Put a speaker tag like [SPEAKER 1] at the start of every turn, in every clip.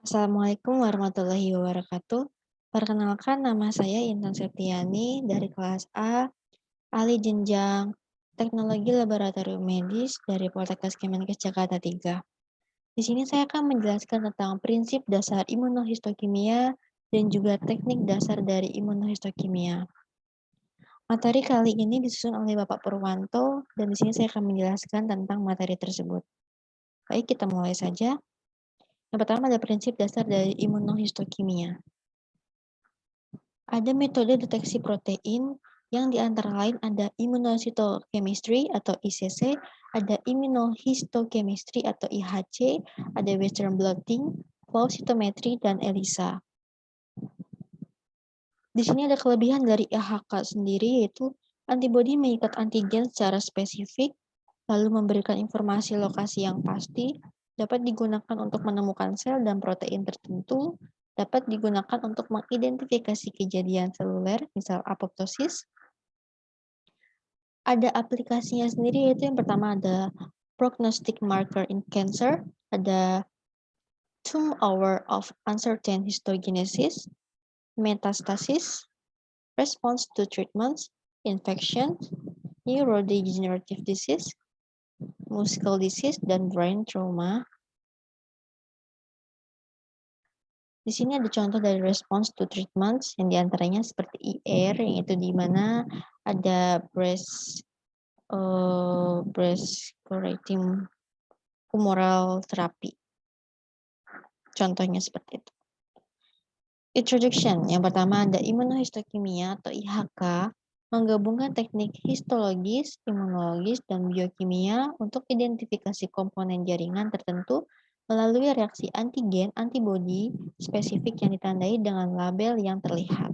[SPEAKER 1] Assalamualaikum warahmatullahi wabarakatuh. Perkenalkan, nama saya Intan Septiani dari kelas A, ahli jenjang Teknologi Laboratorium Medis dari Poltekkes Kemenkes Jakarta 3. Di sini saya akan menjelaskan tentang prinsip dasar imunohistokimia dan juga teknik dasar dari imunohistokimia. Materi kali ini disusun oleh Bapak Purwanto dan di sini saya akan menjelaskan tentang materi tersebut. Baik, kita mulai saja. Yang pertama ada prinsip dasar dari imunohistokimia. Ada metode deteksi protein yang diantara lain ada immunocytochemistry atau ICC, ada immunohistochemistry atau IHC, ada Western blotting, flow cytometry, dan ELISA. Di sini ada kelebihan dari IHK sendiri, yaitu antibodi mengikat antigen secara spesifik, lalu memberikan informasi lokasi yang pasti, dapat digunakan untuk menemukan sel dan protein tertentu, dapat digunakan untuk mengidentifikasi kejadian seluler, misal apoptosis. Ada aplikasinya sendiri, yaitu yang pertama ada prognostic marker in cancer, ada tomb hour of uncertain histogenesis, metastasis, response to treatments, infection, neurodegenerative disease, muscle disease, dan brain trauma. Di sini ada contoh dari response to treatments yang diantaranya seperti IR, yaitu di mana ada breast correcting humoral therapy. Contohnya seperti itu. Introduction, yang pertama ada imunohistokimia atau IHK, menggabungkan teknik histologis, imunologis, dan biokimia untuk identifikasi komponen jaringan tertentu melalui reaksi antigen-antibodi spesifik yang ditandai dengan label yang terlihat.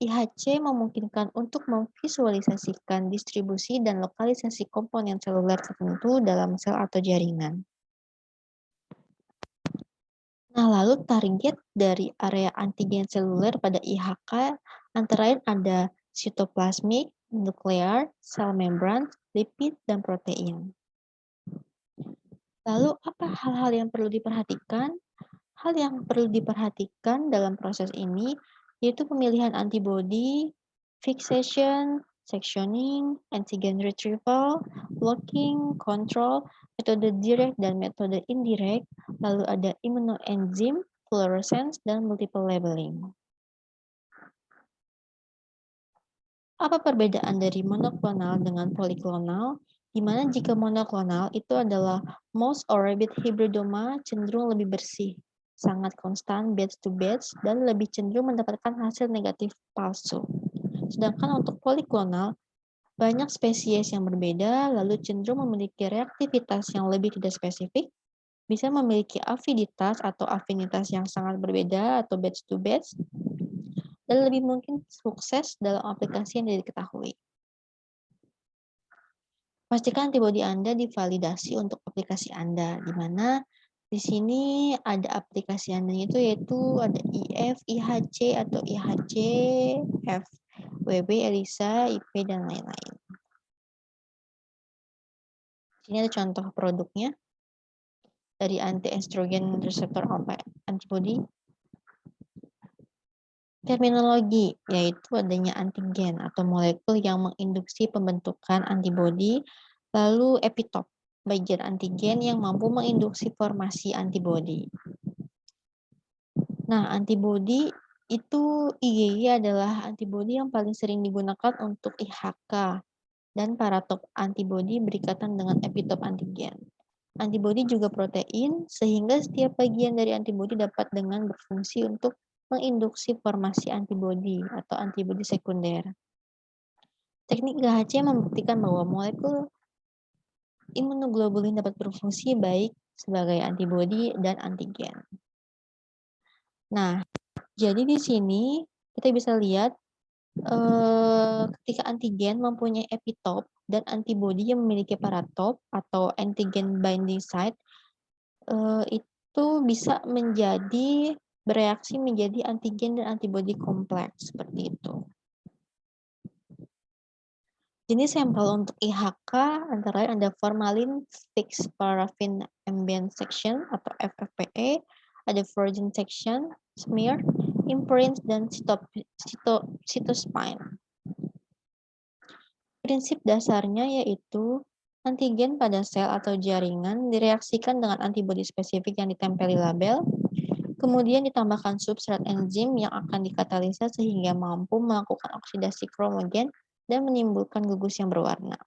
[SPEAKER 1] IHC memungkinkan untuk memvisualisasikan distribusi dan lokalisasi komponen seluler tertentu dalam sel atau jaringan. Nah, lalu target dari area antigen seluler pada IHK antara lain ada sitoplasmik, nuklear, sel membran, lipid, dan protein. Lalu apa hal-hal yang perlu diperhatikan? Hal yang perlu diperhatikan dalam proses ini yaitu pemilihan antibodi, fixation, sectioning, antigen retrieval, blocking, control, metode direct dan metode indirect, lalu ada immunoenzim, fluorescence, dan multiple labeling. Apa perbedaan dari monoklonal dengan poliklonal? Di mana jika monoklonal itu adalah mouse or rabbit hybridoma cenderung lebih bersih, sangat konstan batch to batch, dan lebih cenderung mendapatkan hasil negatif palsu. Sedangkan untuk poliklonal, banyak spesies yang berbeda, lalu cenderung memiliki reaktivitas yang lebih tidak spesifik, bisa memiliki afiditas atau afinitas yang sangat berbeda atau batch to batch, dan lebih mungkin sukses dalam aplikasi yang tidak diketahui. Pastikan antibodi Anda divalidasi untuk aplikasi Anda, di mana di sini ada aplikasi Anda yaitu ada IF, IHC atau IHC, FWB, ELISA, IP, dan lain-lain. Ini ada contoh produknya dari anti-estrogen receptor antibody. Terminologi, yaitu adanya antigen atau molekul yang menginduksi pembentukan antibodi, lalu epitop, bagian antigen yang mampu menginduksi formasi antibodi. Nah, antibodi itu IgG adalah antibodi yang paling sering digunakan untuk IHK, dan paratop antibodi berikatan dengan epitop antigen. Antibodi juga protein, sehingga setiap bagian dari antibodi dapat dengan berfungsi untuk menginduksi formasi antibodi atau antibodi sekunder. Teknik IHC membuktikan bahwa molekul imunoglobulin dapat berfungsi baik sebagai antibodi dan antigen. Nah, jadi di sini kita bisa lihat ketika antigen mempunyai epitop dan antibodi yang memiliki paratop atau antigen binding site, itu bisa bereaksi menjadi antigen dan antibodi kompleks seperti itu. Jenis sampel untuk IHK antara lain ada formalin fixed paraffin ambient section atau FFPE, ada virgin section, smear, imprints, dan cytospine. Prinsip dasarnya yaitu antigen pada sel atau jaringan direaksikan dengan antibodi spesifik yang ditempeli label, kemudian ditambahkan substrat enzim yang akan dikatalisa sehingga mampu melakukan oksidasi kromogen dan menimbulkan gugus yang berwarna.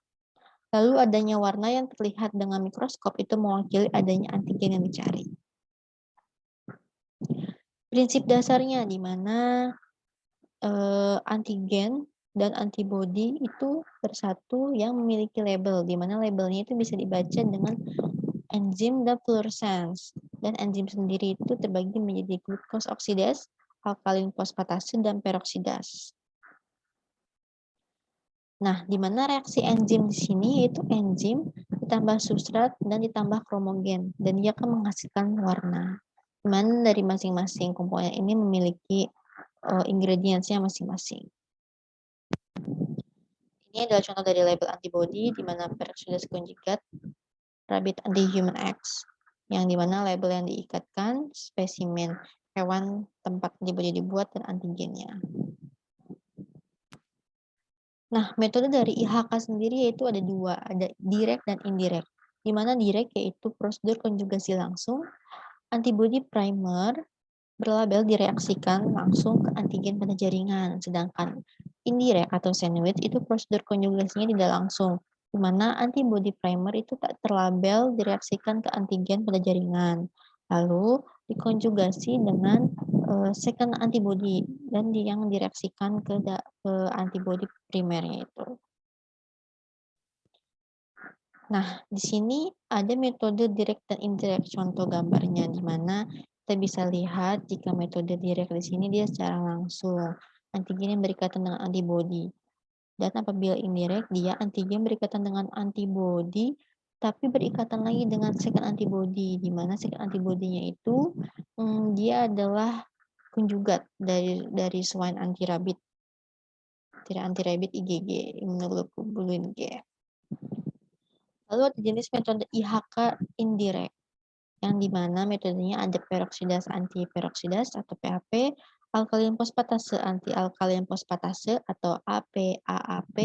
[SPEAKER 1] Lalu adanya warna yang terlihat dengan mikroskop itu mewakili adanya antigen yang dicari. Prinsip dasarnya di mana antigen dan antibodi itu bersatu yang memiliki label, di mana labelnya itu bisa dibaca dengan enzim dan fluorescence. Dan enzim sendiri itu terbagi menjadi glucose oksidase, alkalin fosfatase, dan peroksidase. Nah, di mana reaksi enzim di sini yaitu enzim ditambah substrat dan ditambah kromogen, dan dia akan menghasilkan warna. Di mana dari masing-masing komponen ini memiliki ingredientsnya masing-masing. Ini adalah contoh dari label antibody di mana peroksidase konjugat rabbit anti-human X, yang di mana label yang diikatkan spesimen hewan tempat antibody dibuat dan antigennya. Nah, metode dari IHK sendiri yaitu ada dua, ada direct dan indirect. Di mana direct yaitu prosedur konjugasi langsung, antibody primer berlabel direaksikan langsung ke antigen pada jaringan, sedangkan indirect atau sandwich itu prosedur konjugasinya tidak langsung, di mana antibody primer itu tak terlabel direaksikan ke antigen pada jaringan, lalu dikonjugasi dengan second antibody dan yang direaksikan ke antibody primernya itu. Nah, di sini ada metode direct dan indirect contoh gambarnya, di mana kita bisa lihat jika metode direct di sini dia secara langsung antigen yang berikatan dengan antibody. Dan apabila indirect dia antigen berikatan dengan antibody tapi berikatan lagi dengan second antibody, di mana second antibody-nya itu dia adalah konjugat dari swine anti-rabbit IgG, immunoglobulin G. Lalu ada jenis metode IHK indirect, yang dimana metodenya ada peroksidase anti-peroksidase atau PAP, alkalin fosfatase anti-alkalin fosfatase atau APAAP,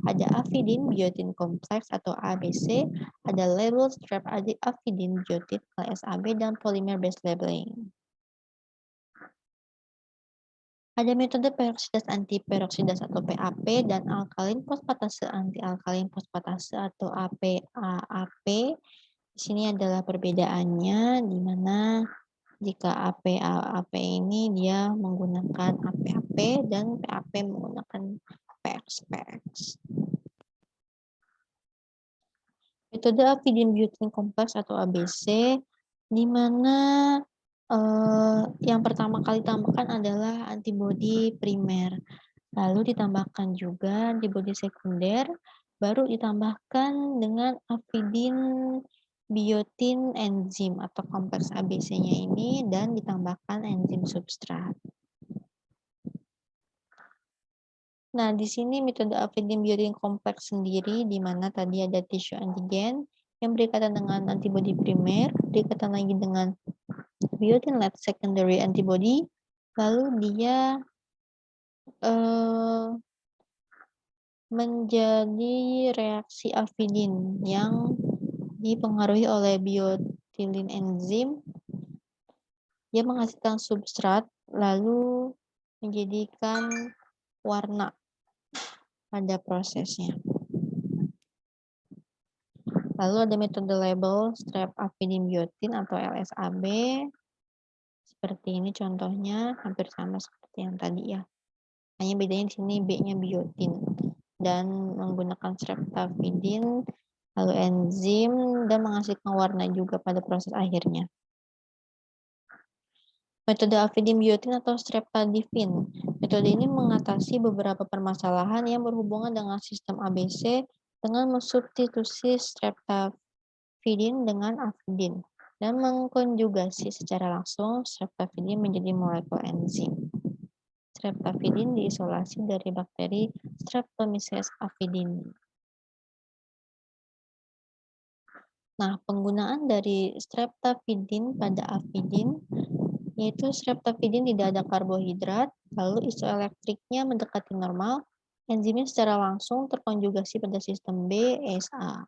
[SPEAKER 1] ada afidin biotin kompleks atau ABC, ada label strep afidin biotin LSAB, dan polymer based labeling. Ada metode peroksidase anti-peroksidase atau PAP dan alkalin fosfatase anti-alkalin fosfatase atau APAAP. Di sini adalah perbedaannya, di mana jika APAAP ini dia menggunakan APAP dan PAP menggunakan PX. Metode afidin biotin kompleks atau ABC, di mana yang pertama kali ditambahkan adalah antibodi primer, lalu ditambahkan juga antibodi sekunder, baru ditambahkan dengan afidin biotin enzim atau kompleks ABC-nya ini, dan ditambahkan enzim substrat. Nah, di sini metode afidin biotin kompleks sendiri, di mana tadi ada tissue antigen yang berikatan dengan antibodi primer, berikatan lagi dengan biotin led secondary antibody, lalu dia menjadi reaksi afidin yang dipengaruhi oleh biotilin enzim. Dia menghasilkan substrat lalu menjadikan warna pada prosesnya. Lalu ada metode label strep afidin biotin atau LSAB. Seperti ini contohnya, hampir sama seperti yang tadi ya. Hanya bedanya di sini B-nya biotin dan menggunakan streptafidin, lalu enzim, dan menghasilkan warna juga pada proses akhirnya. Metode afidin biotin atau streptadifin. Metode ini mengatasi beberapa permasalahan yang berhubungan dengan sistem ABC dengan mensubstitusi streptafidin dengan afidin dan mengkonjugasi secara langsung streptafidin menjadi molekul enzim. Streptafidin diisolasi dari bakteri Streptomyces afidini. Nah, penggunaan dari streptafidin pada afidin, yaitu streptafidin tidak ada karbohidrat, lalu isoelektriknya mendekati normal, enzimnya secara langsung terkonjugasi pada sistem B, ASA.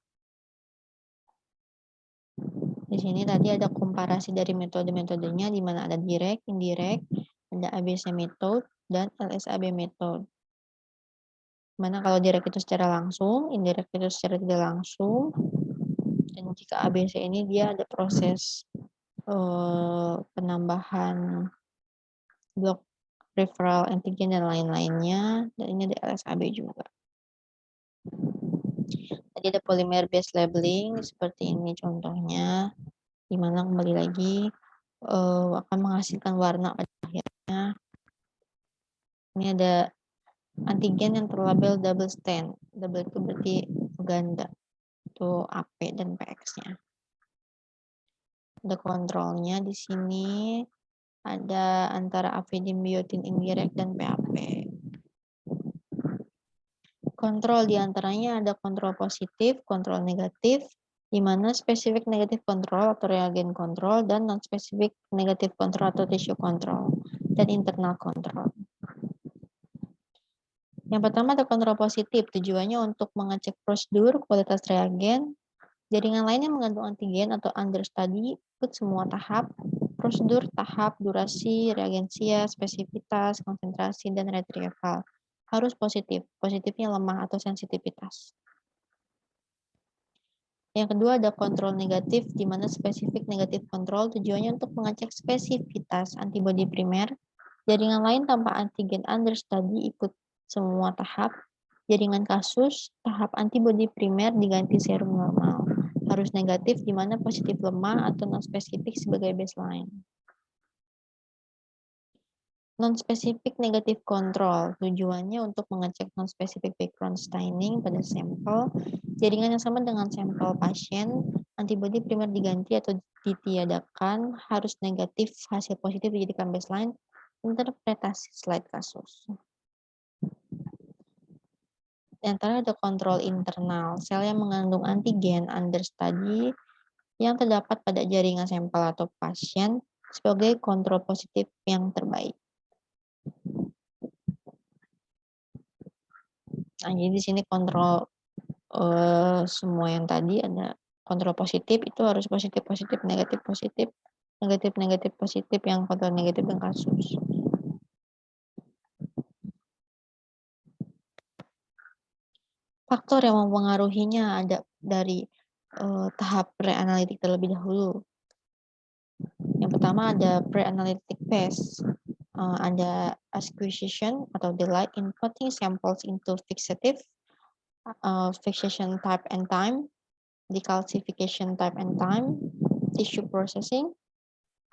[SPEAKER 1] Di sini tadi ada komparasi dari metode-metodenya, di mana ada direct, indirect, ada ABC method, dan LSAB method. Mana kalau direct itu secara langsung, indirect itu secara tidak langsung, dan jika ABC ini dia ada proses penambahan blok referral antigen dan lain-lainnya, dan ini ada LSAB juga. Tadi ada polymer based labeling seperti ini contohnya, di mana kembali lagi akan menghasilkan warna pada akhirnya. Ini ada antigen yang terlabel double stand. Double itu berarti ganda. Itu AP dan PX-nya. Ada kontrolnya di sini. Ada antara afidin biotin indirect dan PAP. Kontrol diantaranya ada kontrol positif, kontrol negatif, di mana spesifik negatif kontrol atau reagen kontrol, dan non-spesifik negatif kontrol atau tissue kontrol, dan internal kontrol. Yang pertama ada kontrol positif, tujuannya untuk mengecek prosedur, kualitas reagen, jaringan lain yang mengandung antigen atau understudy, ikut semua tahap, prosedur, tahap, durasi, reagensia, spesifitas, konsentrasi, dan retrieval. Harus positif, positifnya lemah atau sensitivitas. Yang kedua ada kontrol negatif, di mana spesifik negatif kontrol tujuannya untuk mengecek spesifitas antibodi primer, jaringan lain tanpa antigen understudy ikut semua tahap, jaringan kasus, tahap antibodi primer diganti serum normal. Harus negatif, di mana positif lemah atau non-spesifik sebagai baseline. Non-spesifik negatif kontrol, tujuannya untuk mengecek non-spesifik background staining pada sampel, jaringan yang sama dengan sampel pasien, antibodi primer diganti atau ditiadakan, harus negatif, hasil positif dijadikan baseline, interpretasi slide kasus. Di antara ada kontrol internal, sel yang mengandung antigen understudy yang terdapat pada jaringan sampel atau pasien sebagai kontrol positif yang terbaik. Nah, jadi di sini kontrol semua yang tadi ada kontrol positif itu harus positif negatif positif yang kontrol negatif dan kasus. Faktor yang mempengaruhinya ada dari tahap pre-analitik terlebih dahulu. Yang pertama ada pre-analytic phase. Ada acquisition atau delay in putting samples into fixative, fixation type and time, decalcification type and time, tissue processing,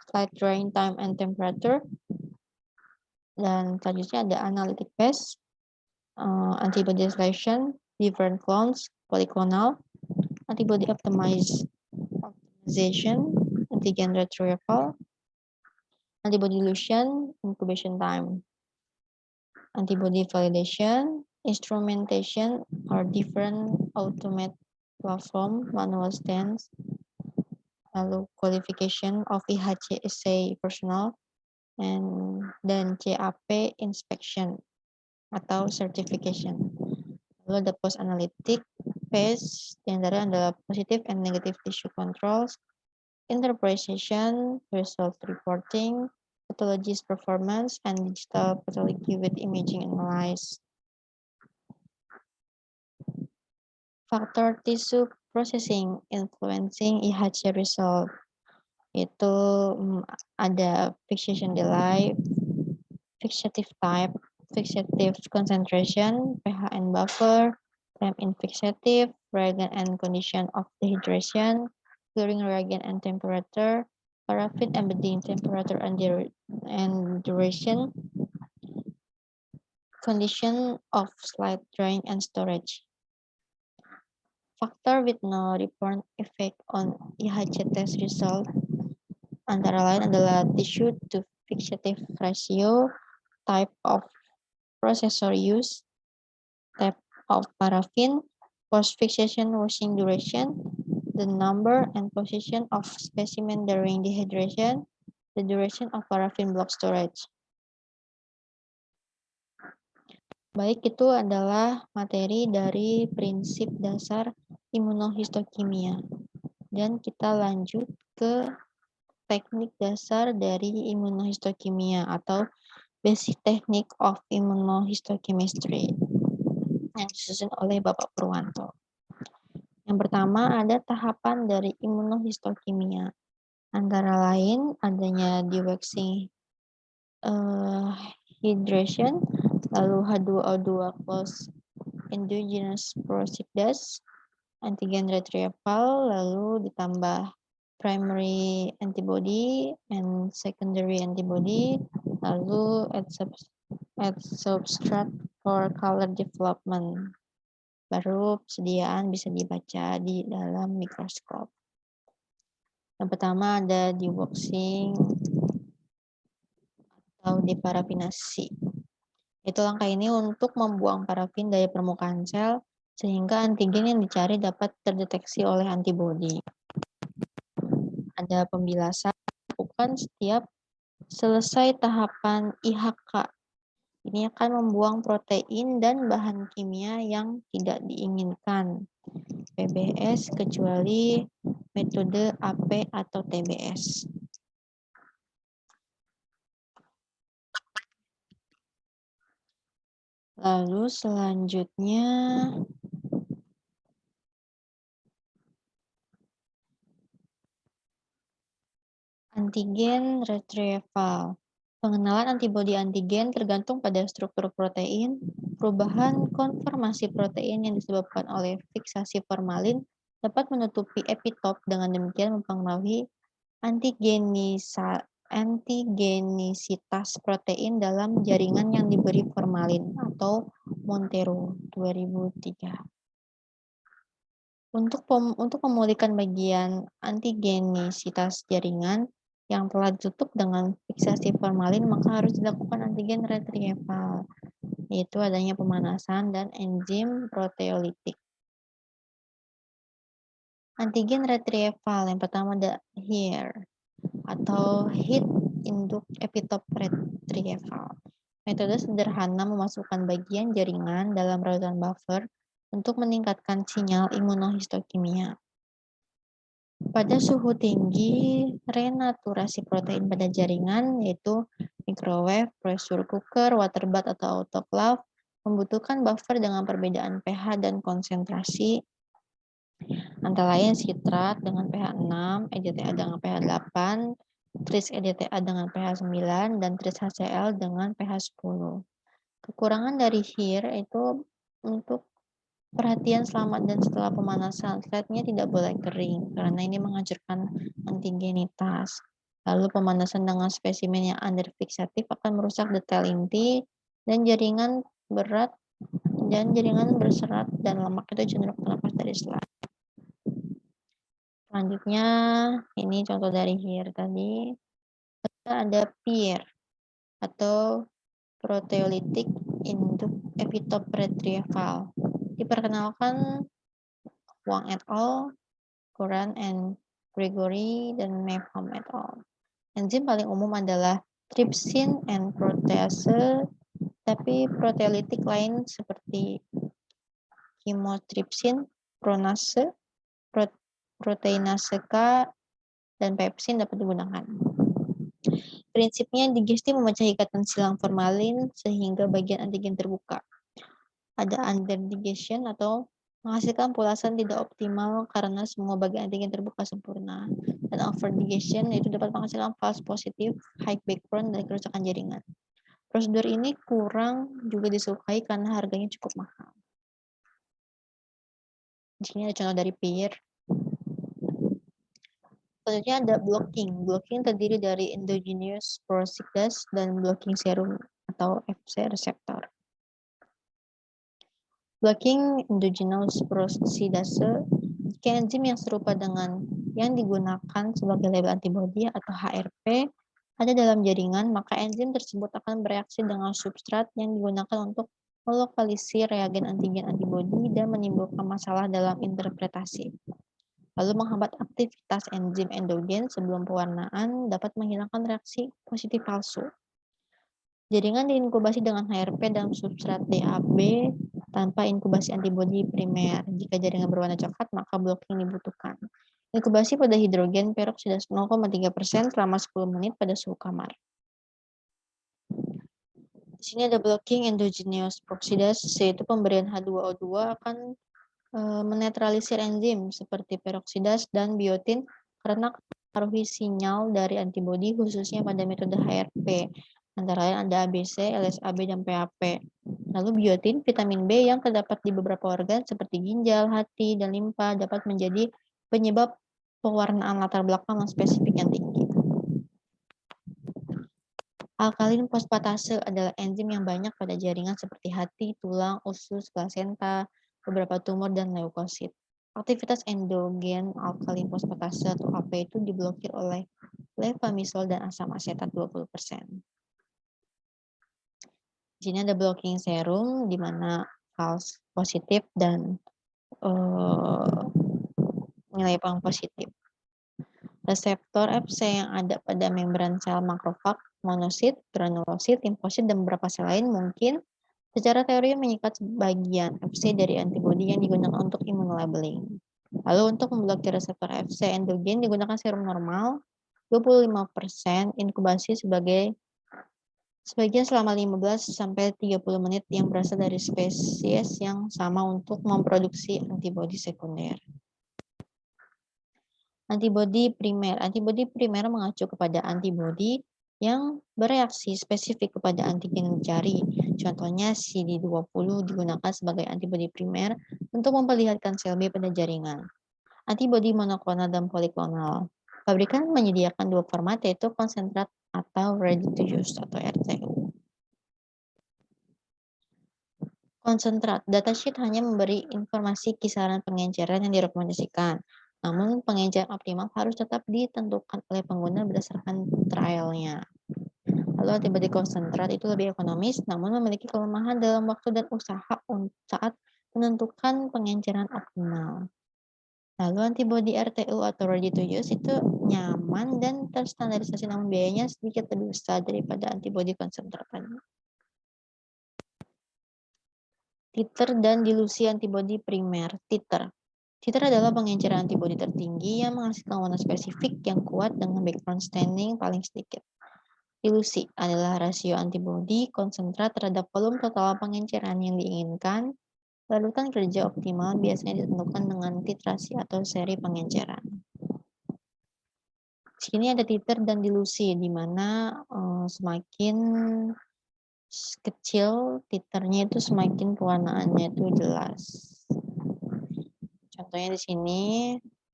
[SPEAKER 1] slide drying time and temperature, dan selanjutnya ada analytic phase, antibody selection, different clones, polyclonal, antibody optimization, antigen retrieval, antibody dilution, incubation time, antibody validation, instrumentation or different automate platform, manual stance, lalu qualification of IHC assay personnel, dan CAP inspection atau certification. Lalu ada post analytic phase, yang adalah positive and negative tissue controls, interpretation, result reporting, pathologist performance, and digital pathology with imaging analysis. Faktor tissue processing influencing IHC result. Itu ada fixation delay, fixative type, fixative concentration, pH and buffer, time in fixative, reagent and condition of dehydration, clearing reagent and temperature, paraffin embedding temperature and duration, condition of slide drying and storage. Faktor with no reported effect on IHC test result antara lain adalah tissue to fixative ratio, type of processor use, type of paraffin, post-fixation washing duration, the number and position of specimen during dehydration, the duration of paraffin block storage. Baik, itu adalah materi dari prinsip dasar imunohistokimia. Dan kita lanjut ke teknik dasar dari imunohistokimia atau basic technique of immunohistochemistry yang disusun oleh Bapak Purwanto. Yang pertama ada tahapan dari imunohistokimia. Antara lain adanya dewaxing hydration, lalu H2O2 close endogenous peroxidase, antigen retrieval, lalu ditambah primary antibody and secondary antibody, lalu add substrate for color development. Baru persediaan bisa dibaca di dalam mikroskop. Yang pertama ada dewaxing atau deparafinasi. Itu langkah ini untuk membuang parafin dari permukaan sel sehingga antigen yang dicari dapat terdeteksi oleh antibodi. Ada pembilasan dilakukan setiap selesai tahapan IHK. Ini akan membuang protein dan bahan kimia yang tidak diinginkan. PBS kecuali metode AP atau TBS. Lalu selanjutnya antigen retrieval. Pengenalan antibodi antigen tergantung pada struktur protein. Perubahan konformasi protein yang disebabkan oleh fiksasi formalin dapat menutupi epitop, dengan demikian mempengaruhi antigenisitas protein dalam jaringan yang diberi formalin atau Montero 2003. Untuk memulihkan bagian antigenisitas jaringan yang telah ditutup dengan fiksasi formalin, maka harus dilakukan antigen retrieval, yaitu adanya pemanasan dan enzim proteolitik. Antigen retrieval yang pertama ada HIR atau heat induced epitope retrieval. Metode sederhana memasukkan bagian jaringan dalam rautan buffer untuk meningkatkan sinyal imunohistokimia. Pada suhu tinggi, renaturasi protein pada jaringan yaitu microwave, pressure cooker, water bath atau autoclave membutuhkan buffer dengan perbedaan pH dan konsentrasi antara lain citrat dengan pH 6, EDTA dengan pH 8, tris EDTA dengan pH 9, dan tris HCl dengan pH 10. Kekurangan dari HIR itu untuk perhatian selamat dan setelah pemanasan. Slide-nya tidak boleh kering karena ini menghancurkan antigenitas. Lalu pemanasan dengan spesimen yang underfixatif akan merusak detail inti dan jaringan berat dan jaringan berserat dan lemak itu cenderung terlepas dari slide. Selanjutnya, ini contoh dari HIR tadi. Ada PIR atau proteolytic induced epitope retrieval. Diperkenalkan Wang et al., Curran and Gregory, dan Mepham et al. Enzim paling umum adalah trypsin and protease, tapi proteolytik lain seperti chymotrypsin, pronase, proteinase K, dan pepsin dapat digunakan. Prinsipnya, digesti memecah ikatan silang formalin sehingga bagian antigen terbuka. Ada underdigestion atau menghasilkan pulasan tidak optimal karena semua bagian antigen terbuka sempurna. Dan overdigestion yaitu dapat menghasilkan false positif, high background, dan kerusakan jaringan. Prosedur ini kurang juga disukai karena harganya cukup mahal. Di sini ada contoh dari PIR. Selanjutnya ada blocking. Blocking terdiri dari endogenous peroxidase dan blocking serum atau Fc reseptor. Blocking endogenous peroxidase, jika enzim yang serupa dengan yang digunakan sebagai label antibodi atau HRP ada dalam jaringan, maka enzim tersebut akan bereaksi dengan substrat yang digunakan untuk melokalisir reagen antigen antibodi dan menimbulkan masalah dalam interpretasi. lalu menghambat aktivitas enzim endogen sebelum pewarnaan dapat menghilangkan reaksi positif palsu. Jaringan diinkubasi dengan HRP dalam substrat DAB tanpa inkubasi antibodi primer. Jika jaringan berwarna coklat, maka blocking dibutuhkan. Inkubasi pada hidrogen peroksida 0,3% selama 10 menit pada suhu kamar. Di sini ada blocking endogenous oxidase, yaitu pemberian H2O2 akan menetralisir enzim seperti peroksidase dan biotin karena mempengaruhi sinyal dari antibodi khususnya pada metode HRP. Antara lain ada ABC, LSAB, dan PAP. Lalu biotin, vitamin B yang terdapat di beberapa organ seperti ginjal, hati, dan limpa dapat menjadi penyebab pewarnaan latar belakang yang spesifik yang tinggi. Alkalin fosfatase adalah enzim yang banyak pada jaringan seperti hati, tulang, usus, plasenta, beberapa tumor, dan leukosit. Aktivitas endogen alkalin fosfatase atau AP itu diblokir oleh levamisol dan asam asetat 20%. Di sini ada blocking serum di mana false positif dan nilai pang positif. Reseptor Fc yang ada pada membran sel makrofag, monosit, granulosit, limfosit, dan beberapa sel lain mungkin secara teori mengikat sebagian Fc dari antibodi yang digunakan untuk immunolabeling. Lalu untuk memblokir reseptor Fc endogen digunakan serum normal 25% inkubasi sebagian selama 15 sampai 30 menit yang berasal dari spesies yang sama untuk memproduksi antibodi sekunder. Antibodi primer mengacu kepada antibodi yang bereaksi spesifik kepada antigen yang dicari. Contohnya CD20 digunakan sebagai antibodi primer untuk memperlihatkan sel B pada jaringan. Antibodi monoklonal dan poliklonal. Pabrikan menyediakan dua format yaitu konsentrat atau ready to use atau RTU. Konsentrat, datasheet hanya memberi informasi kisaran pengenceran yang direkomendasikan. Namun, pengenceran optimal harus tetap ditentukan oleh pengguna berdasarkan trialnya. Lalu antibodi konsentrat itu lebih ekonomis, namun memiliki kelemahan dalam waktu dan usaha saat menentukan pengenceran optimal. Lalu antibodi RTU atau ready to use itu nyaman dan terstandarisasi, namun biayanya sedikit lebih besar daripada antibodi konsentrat tadi. Titer dan dilusi antibodi primer. Titer adalah pengenceran antibodi tertinggi yang menghasilkan warna spesifik yang kuat dengan background staining paling sedikit. Dilusi adalah rasio antibodi konsentrat terhadap volume total pengenceran yang diinginkan. Larutan kerja optimal biasanya ditentukan dengan titrasi atau seri pengenceran. Di sini ada titer dan dilusi, di mana semakin kecil titernya itu semakin pewarnaannya itu jelas. Contohnya di sini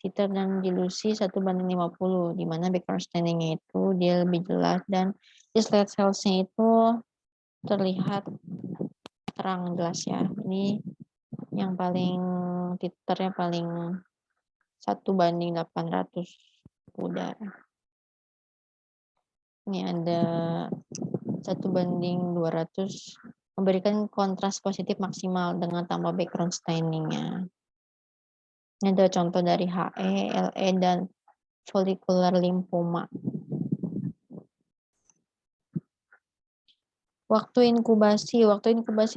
[SPEAKER 1] titer dan dilusi 1:50, di mana background staining-nya itu dia lebih jelas dan slide cells-nya itu terlihat terang jelas ya. Ini yang paling titernya paling 1:800 udara. Ini ada 1:200 memberikan kontras positif maksimal dengan tambah background staining-nya. Ini ada contoh dari HE, LE, dan follicular lymphoma. Waktu inkubasi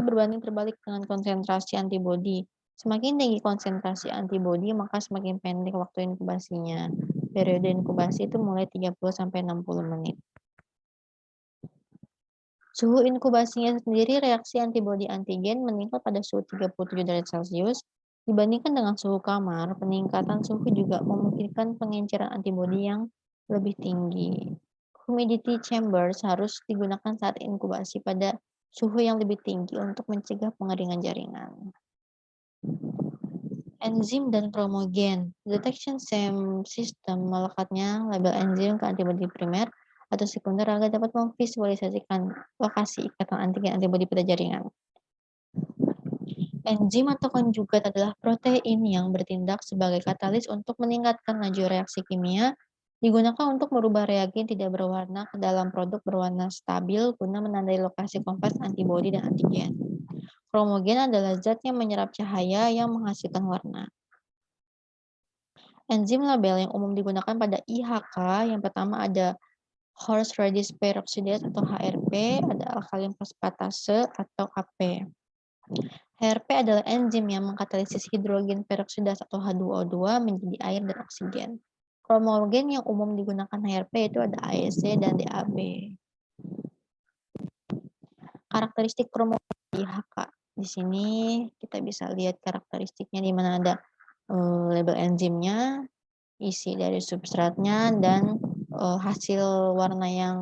[SPEAKER 1] berbanding terbalik dengan konsentrasi antibodi. Semakin tinggi konsentrasi antibodi, maka semakin pendek waktu inkubasinya. Periode inkubasi itu mulai 30-60 menit. Suhu inkubasinya sendiri, reaksi antibodi antigen meningkat pada suhu 37 derajat Celcius. Dibandingkan dengan suhu kamar, peningkatan suhu juga memungkinkan pengenceran antibodi yang lebih tinggi. Humidity chambers harus digunakan saat inkubasi pada suhu yang lebih tinggi untuk mencegah pengeringan jaringan. Enzim dan kromogen. Detection system melekatnya label enzim ke antibodi primer atau sekunder agar dapat memvisualisasikan lokasi ikatan antigen antibodi pada jaringan. Enzim atau konjugat adalah protein yang bertindak sebagai katalis untuk meningkatkan laju reaksi kimia, digunakan untuk merubah reagen tidak berwarna ke dalam produk berwarna stabil guna menandai lokasi kompleks antibodi dan antigen. Kromogen adalah zat yang menyerap cahaya yang menghasilkan warna. Enzim label yang umum digunakan pada IHK yang pertama ada horse radish peroxidase atau HRP, ada alkalin fosfatase atau AP. HRP adalah enzim yang mengkatalisis hidrogen peroksida atau H2O2 menjadi air dan oksigen. Kromogen yang umum digunakan HRP itu ada AEC dan DAB. Karakteristik kromogen IHK. Di sini kita bisa lihat karakteristiknya di mana ada label enzimnya, isi dari substratnya, dan hasil warna yang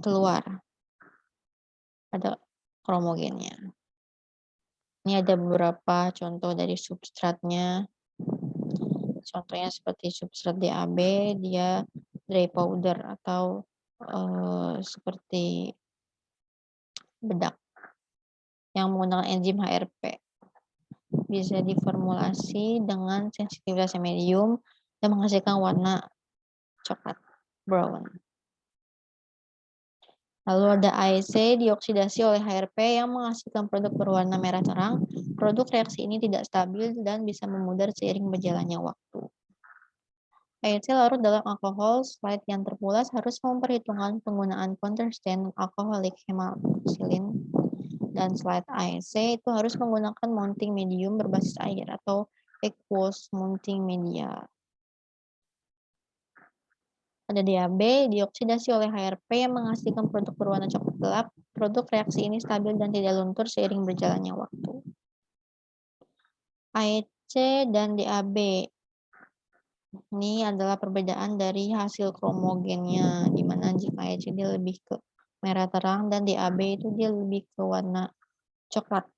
[SPEAKER 1] keluar. Ada kromogennya. Ini ada beberapa contoh dari substratnya. Contohnya seperti substrat DAB, dia dry powder atau seperti bedak yang menggunakan enzim HRP. Bisa diformulasi dengan sensitivitas medium dan menghasilkan warna coklat brown. Lalu ada AEC dioksidasi oleh HRP yang menghasilkan produk berwarna merah terang. Produk reaksi ini tidak stabil dan bisa memudar seiring berjalannya waktu. AEC larut dalam alkohol. Slide yang terpulas harus memperhitungkan penggunaan constant alcoholic hemoksilin, dan slide AEC itu harus menggunakan mounting medium berbasis air atau aqueous mounting media. Pada DAB, dioksidasi oleh HRP yang menghasilkan produk berwarna coklat gelap. Produk reaksi ini stabil dan tidak luntur seiring berjalannya waktu. AEC dan DAB. Ini adalah perbedaan dari hasil kromogennya, di mana jika AEC dia lebih ke merah terang dan DAB itu dia lebih ke warna coklat.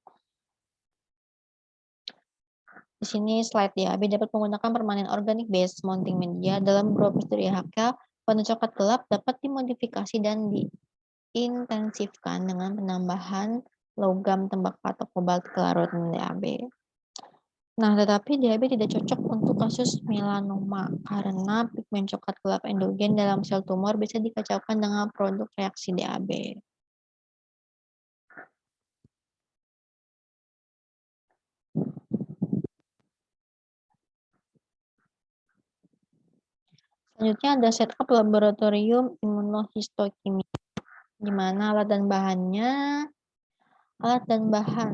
[SPEAKER 1] Di sini slide DAB dapat menggunakan permanen organic base mounting media dalam beberapa prosedur IHK. Warna coklat gelap dapat dimodifikasi dan diintensifkan dengan penambahan logam tembakau atau kobalt ke larut DAB. Nah, tetapi DAB tidak cocok untuk kasus melanoma karena pigmen coklat gelap endogen dalam sel tumor bisa dikacaukan dengan produk reaksi DAB. Selanjutnya ada setup laboratorium imunohistokimia, di mana alat dan bahan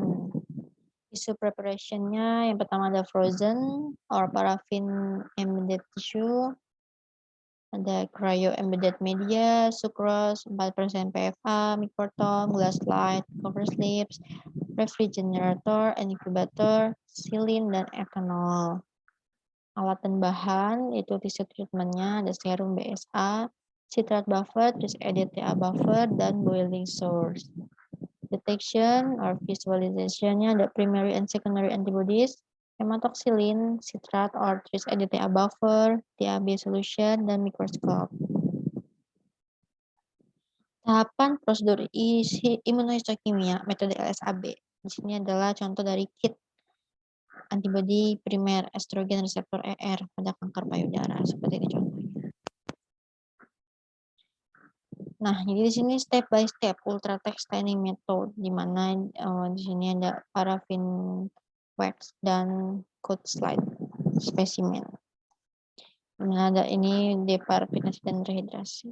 [SPEAKER 1] tissue preparation-nya yang pertama ada frozen or paraffin embedded tissue, ada cryo embedded media, sucrose 4% PFA, microtom, glass slide, cover slips, refrigerator, incubator, silin, dan ethanol. Alat dan bahan itu tissue treatment-nya ada serum BSA, citrate buffer, terus EDTA buffer, dan boiling source. Detection or visualization-nya ada primary and secondary antibodies, hematoxylin, citrate or trace EDTA buffer, DAB solution, dan microscope. Tahapan prosedur imunohistokimia metode LSAB. Di sini adalah contoh dari kit antibodi primer estrogen reseptor ER pada kanker payudara, seperti ini contohnya. Nah, jadi di sini step by step ultratext staining method, di mana di sini ada paraffin wax dan coat slide spesimen. Di mana ada ini deparafinasi dan rehidrasi.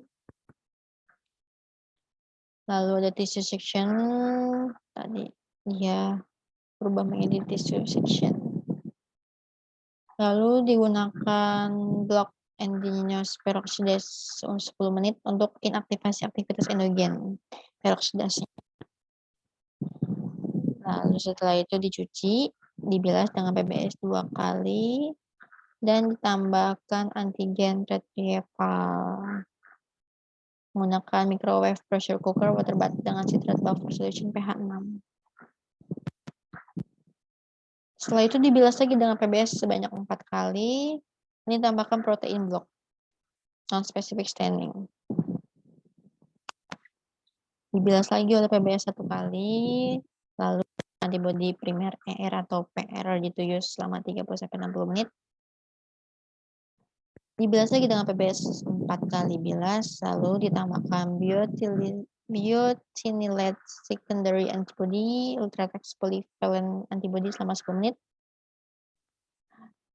[SPEAKER 1] Lalu ada tissue section, tadi dia berubah menjadi tissue section. Lalu digunakan block endogenous peroxidase 10 menit untuk inaktivasi aktivitas endogen peroksidase. Lalu setelah itu dicuci, dibilas dengan PBS 2 kali, dan ditambahkan antigen retrieval. Menggunakan microwave pressure cooker water bath dengan citrate buffer solution pH 6. Setelah itu dibilas lagi dengan PBS sebanyak 4 kali. Ini tambahkan protein block non-specific staining. Dibilas lagi oleh PBS 1 kali, lalu antibodi primer ER atau PR dituyus selama 30-60 menit. Dibilas lagi dengan PBS 4 kali bilas, lalu ditambahkan biotinylate secondary antibody, ultratext polyvalent antibody selama 10 menit.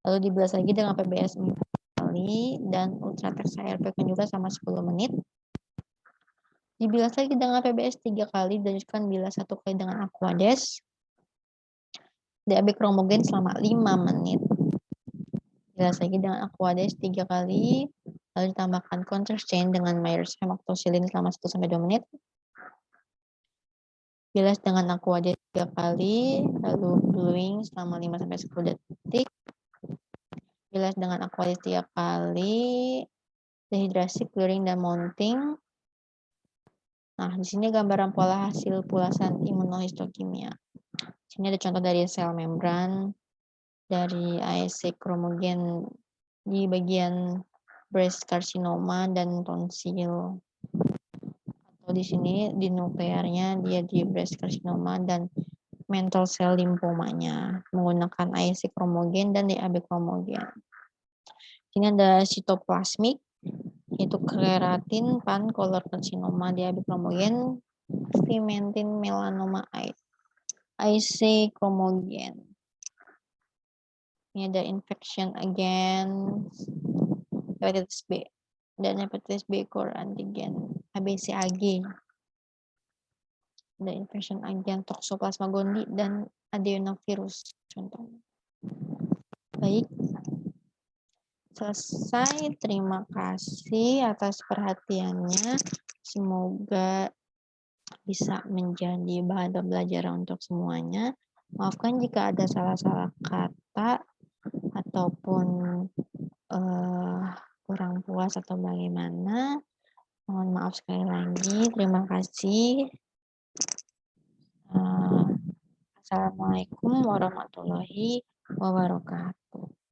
[SPEAKER 1] Lalu dibilas lagi dengan PBS 4 kali dan Ultratech ARP juga sama 10 menit. Dibilas lagi dengan PBS 3 kali dan dilanjutkan bilas 1 kali dengan Aquades. DAB Chromogen selama 5 menit. Bilas lagi dengan Aquades 3 kali, lalu ditambahkan contrast chain dengan Myers Hemoctocillin selama 1-2 menit. Bilas dengan Aquades 3 kali, lalu bluing selama 5-10 detik. Bilas dengan Aquades 3 kali, dehidrasi, clearing, dan mounting. Nah, di sini gambaran pola hasil pulasan imunohistokimia. Di sini ada contoh dari sel membran, dari ASC kromogen di bagian breast carcinoma dan tonsil. Atau di sini di nuklearnya dia di breast carcinoma dan mantle cell lymphomanya menggunakan ASC kromogen dan DAB kromogen. Ini ada sitoplasmik, yaitu keratin, pancolor carcinoma, DAB kromogen, pimentin melanoma ASC kromogen. Ini ada infection against hepatitis B dan hepatitis B core antigen HBCAG. Ada infection against Toxoplasma gondii dan adenovirus contohnya. Baik, selesai. Terima kasih atas perhatiannya. Semoga bisa menjadi bahan pembelajaran untuk semuanya. Maafkan jika ada salah-salah kata ataupun kurang puas atau bagaimana. Mohon maaf sekali lagi. Terima kasih. Assalamualaikum warahmatullahi wabarakatuh.